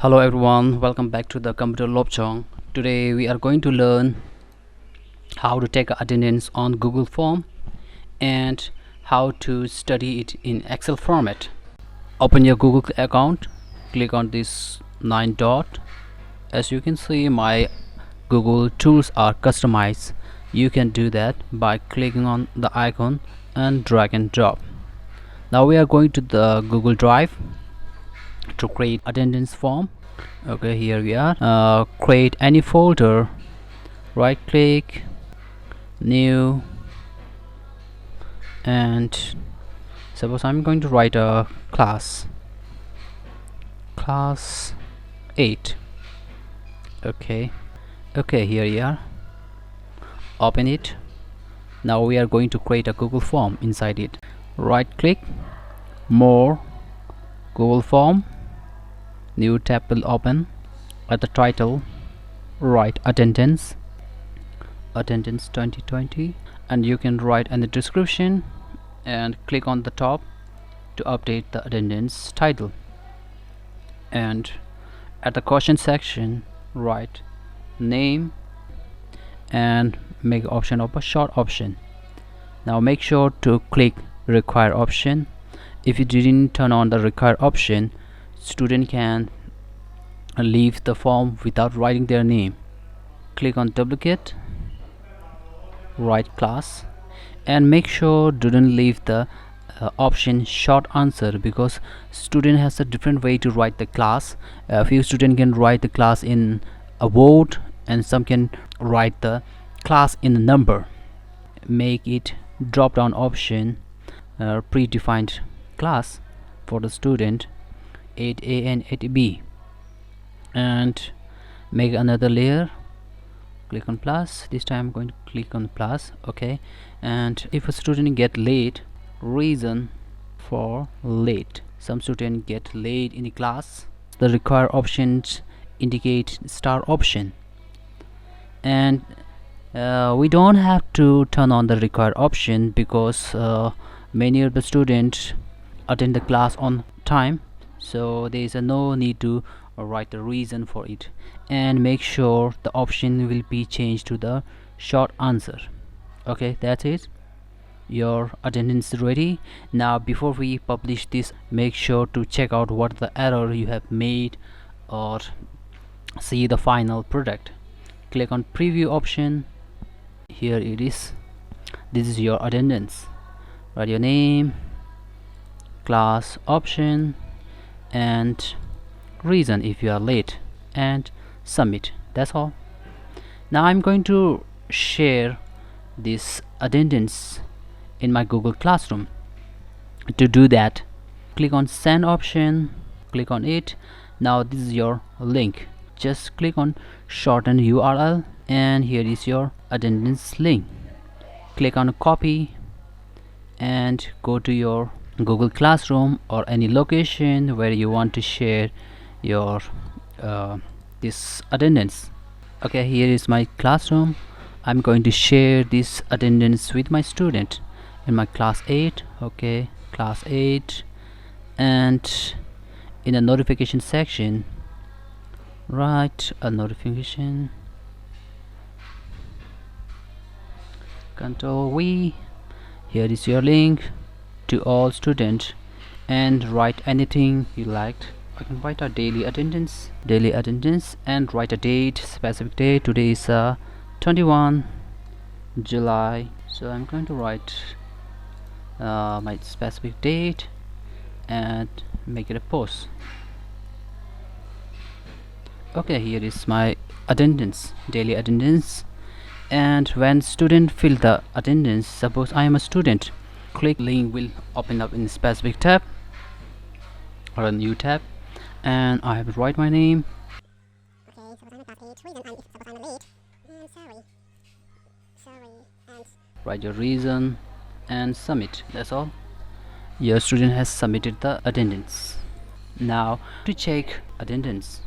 Hello everyone, welcome back to the computer Lobjong. Today we are going to learn how to take attendance on Google Form and how to study it in Excel format. Open your Google account, click on this 9 dot. As you can see, my Google tools are customized. You can do that by clicking on the icon and drag and drop. Now we are going to the Google Drive to create attendance form. Okay, here we are. Create any folder, right click, new, and suppose I'm going to write a class 8. Okay, here you are. Open it. Now we are going to create a Google form inside it. Right click, more, Google form, new tab will open. At the title write attendance 2020, and you can write in the description and click on the top to update the attendance title. And at the question section write name and make option of a short option. Now make sure to click require option. If you didn't turn on the require option, student can leave the form without writing their name. Click on duplicate, write class, and make sure don't leave the option short answer, because student has a different way to write the class. A few student can write the class in a word and some can write the class in a number. Make it drop down option predefined class for the student 8A and 8B, and make another layer. Click on plus. This time I'm going to click on plus. Okay, and if a student get late, reason for late. Some student get late in the class, the require options indicate star option. And we don't have to turn on the required option because many of the students attend the class on time, so there is no need to write the reason for it. And make sure the option will be changed to the short answer. Okay, that's it. Your attendance is ready. Now before we publish this, make sure to check out what the error you have made or see the final product. Click on preview option. Here it is. This is your attendance. Write your name, class option, and reason if you are late, and submit. That's all. Now I'm going to share this attendance in my Google Classroom. To do that, click on send option, click on it. Now this is your link. Just click on shorten URL, and here is your attendance link. Click on copy and go to your Google Classroom or any location where you want to share your this attendance. Okay, here is my classroom. I'm going to share this attendance with my student in my class 8. Okay, class 8, and in the notification section write a notification, Control V. Here is your link to all students, and write anything you liked. I can write a daily attendance, and write a date, specific date. Today is 21 July, so I'm going to write my specific date and make it a post. Okay, here is my attendance, daily attendance. And when student fill the attendance, suppose I am a student, click link will open up in specific tab or a new tab, and I have to write my name. Okay, suppose I'm a class 8, reason if suppose I'm late, sorry, and Write your reason and submit. That's all. Your student has submitted the attendance. Now to check attendance,